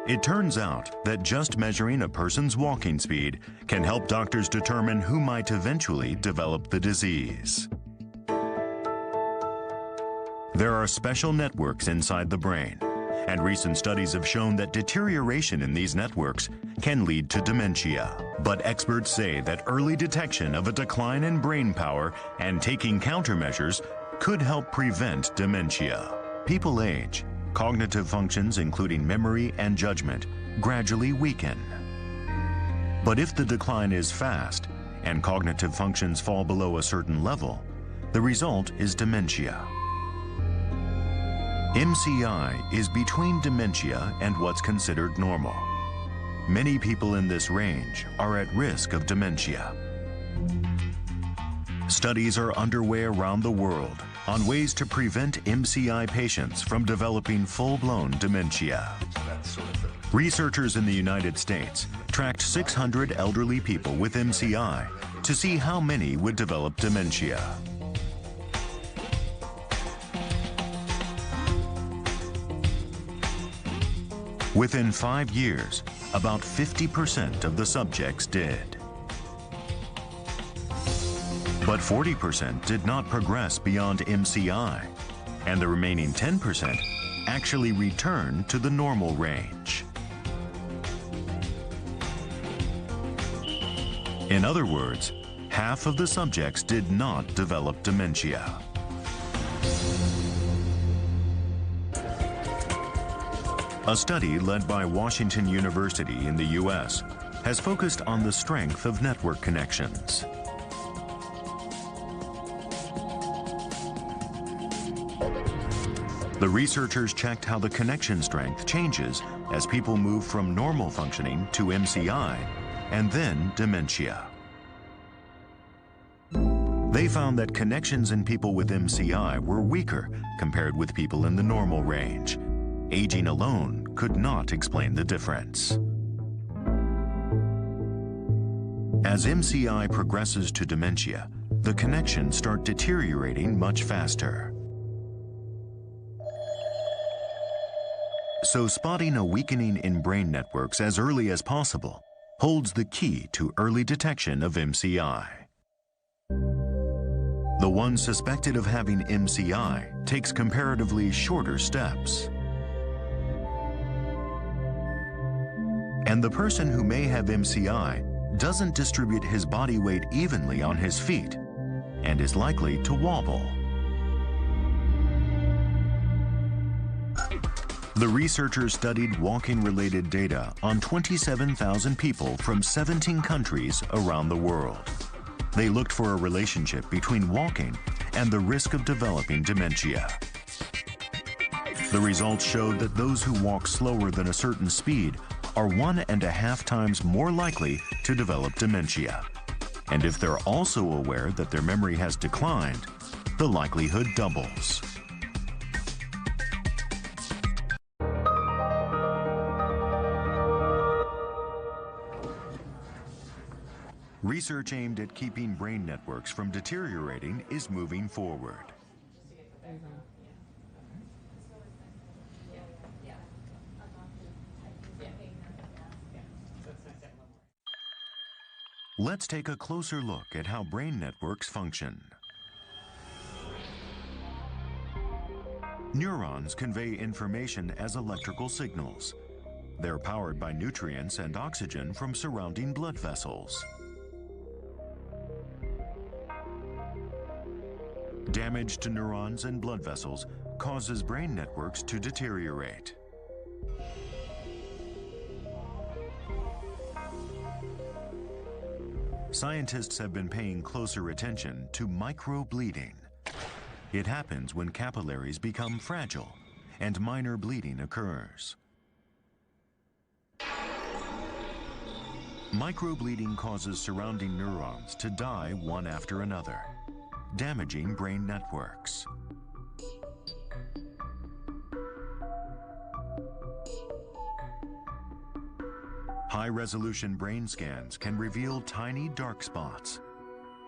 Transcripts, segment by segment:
It turns out that just measuring a person's walking speed can help doctors determine who might eventually develop the disease. There are special networks inside the brain, and recent studies have shown that deterioration in these networks can lead to dementia. But experts say that early detection of a decline in brain power and taking countermeasures could help prevent dementia. People age. Cognitive functions, including memory and judgment, gradually weaken. But if the decline is fast and cognitive functions fall below a certain level, the result is dementia. MCI is between dementia and what's considered normal. Many people in this range are at risk of dementia. Studies are underway around the world on ways to prevent MCI patients from developing full-blown dementia. Researchers in the United States tracked 600 elderly people with MCI to see how many would develop dementia. Within 5 years, about 50% of the subjects did. But 40% did not progress beyond MCI, and the remaining 10% actually returned to the normal range. In other words, half of the subjects did not develop dementia. A study led by Washington University in the US has focused on the strength of network connections. The researchers checked how the connection strength changes as people move from normal functioning to MCI and then dementia. They found that connections in people with MCI were weaker compared with people in the normal range. Aging alone could not explain the difference. As MCI progresses to dementia, the connections start deteriorating much faster. So spotting a weakening in brain networks as early as possible holds the key to early detection of MCI. The one suspected of having MCI takes comparatively shorter steps. And the person who may have MCI doesn't distribute his body weight evenly on his feet and is likely to wobble. The researchers studied walking-related data on 27,000 people from 17 countries around the world. They looked for a relationship between walking and the risk of developing dementia. The results showed that those who walk slower than a certain speed are 1.5 times more likely to develop dementia. And if they're also aware that their memory has declined, the likelihood doubles. Research aimed at keeping brain networks from deteriorating is moving forward. Let's take a closer look at how brain networks function. Neurons convey information as electrical signals. They're powered by nutrients and oxygen from surrounding blood vessels. Damage to neurons and blood vessels causes brain networks to deteriorate. Scientists have been paying closer attention to microbleeding. It happens when capillaries become fragile and minor bleeding occurs. Microbleeding causes surrounding neurons to die one after another, damaging brain networks. High-resolution brain scans can reveal tiny dark spots.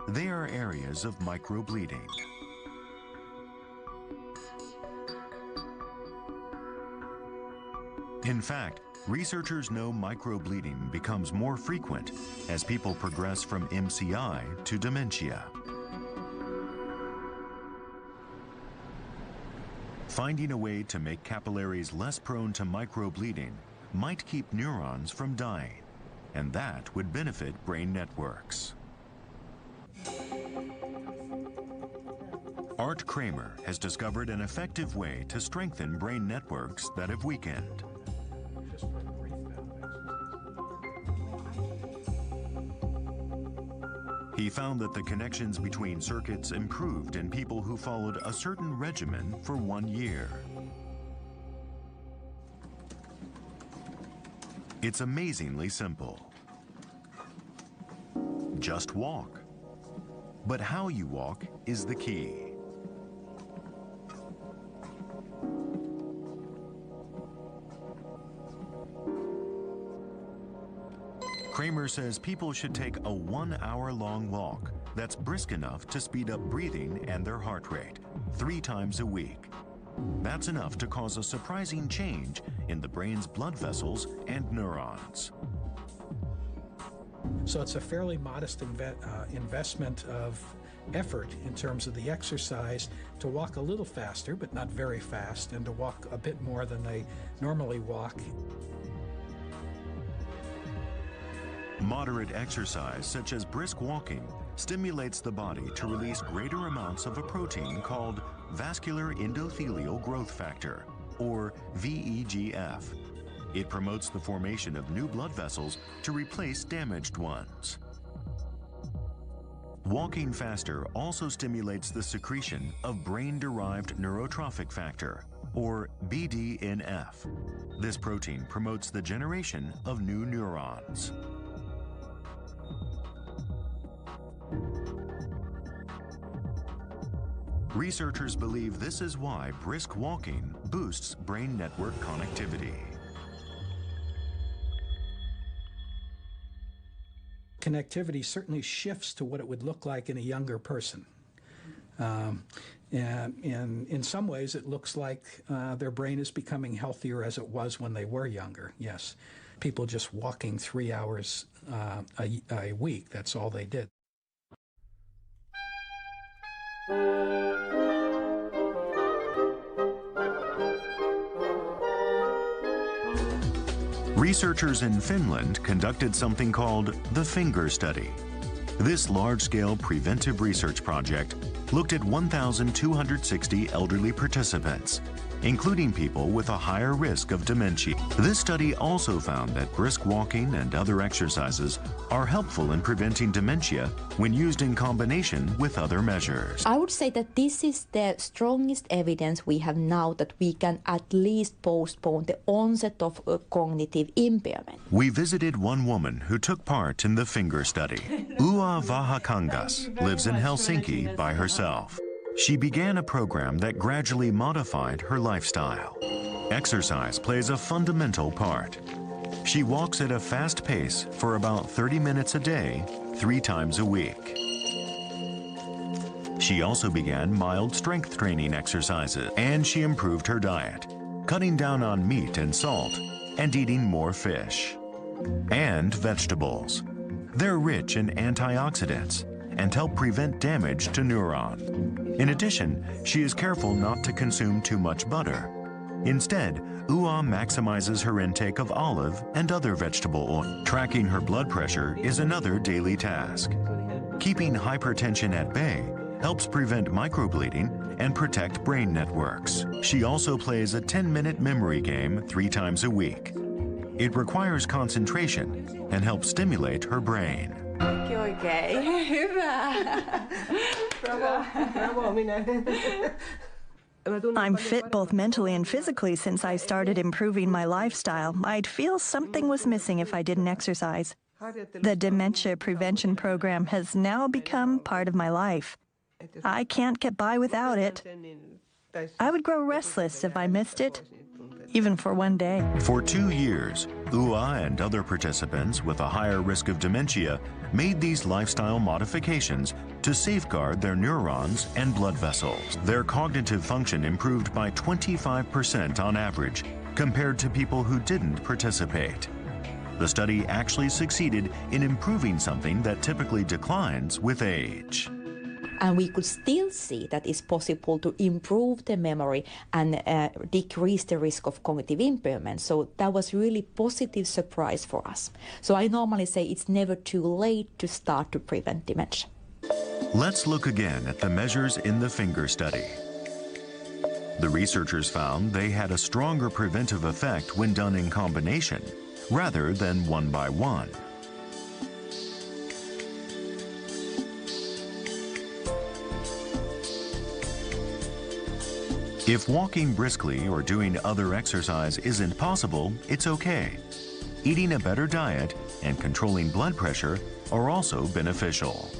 They are areas of microbleeding. In fact, Researchers know microbleeding becomes more frequent as people progress from MCI to dementia. Finding a way to make capillaries less prone to microbleeding might keep neurons from dying, and that would benefit brain networks. Art Kramer has discovered an effective way to strengthen brain networks that have weakened. He found that the connections between circuits improved in people who followed a certain regimen for 1 year. It's amazingly simple. Just walk. But how you walk is the key. Kramer says people should take a 1 hour-long walk that's brisk enough to speed up breathing and their heart rate 3 times a week. That's enough to cause a surprising change in the brain's blood vessels and neurons. So it's a fairly modest investment of effort in terms of the exercise to walk a little faster, but not very fast, and to walk a bit more than they normally walk. Moderate exercise, such as brisk walking, stimulates the body to release greater amounts of a protein called vascular endothelial growth factor, or VEGF. It promotes the formation of new blood vessels to replace damaged ones. Walking faster also stimulates the secretion of brain-derived neurotrophic factor, or BDNF. This protein promotes the generation of new neurons. Researchers believe this is why brisk walking boosts brain network connectivity. Connectivity certainly shifts to what it would look like in a younger person. And in some ways, it looks like their brain is becoming healthier as it was when they were younger, yes. People just walking 3 hours a week, that's all they did. Researchers in Finland conducted something called the Finger Study. This large-scale preventive research project looked at 1,260 elderly participants, including people with a higher risk of dementia. This study also found that brisk walking and other exercises are helpful in preventing dementia when used in combination with other measures. I would say that this is the strongest evidence we have now that we can at least postpone the onset of cognitive impairment. We visited one woman who took part in the Finger Study. Ua Vahakangas lives in Helsinki by herself. She began a program that gradually modified her lifestyle. Exercise plays a fundamental part. She walks at a fast pace for about 30 minutes a day, 3 times a week. She also began mild strength training exercises, and she improved her diet, cutting down on meat and salt, and eating more fish. And vegetables. They're rich in antioxidants and help prevent damage to neurons. In addition, she is careful not to consume too much butter. Instead, Ua maximizes her intake of olive and other vegetable oil. Tracking her blood pressure is another daily task. Keeping hypertension at bay helps prevent microbleeding and protect brain networks. She also plays a 10-minute memory game 3 times a week. It requires concentration and helps stimulate her brain. I'm fit both mentally and physically since I started improving my lifestyle. I'd feel something was missing if I didn't exercise. The dementia prevention program has now become part of my life. I can't get by without it. I would grow restless if I missed it, even for 1 day. For 2 years, Ua and other participants with a higher risk of dementia made these lifestyle modifications to safeguard their neurons and blood vessels. Their cognitive function improved by 25% on average, compared to people who didn't participate. The study actually succeeded in improving something that typically declines with age. And we could still see that it's possible to improve the memory and decrease the risk of cognitive impairment. So that was really positive surprise for us. So I normally say it's never too late to start to prevent dementia. Let's look again at the measures in the finger study. The researchers found they had a stronger preventive effect when done in combination, rather than one by one. If walking briskly or doing other exercise isn't possible, it's okay. Eating a better diet and controlling blood pressure are also beneficial.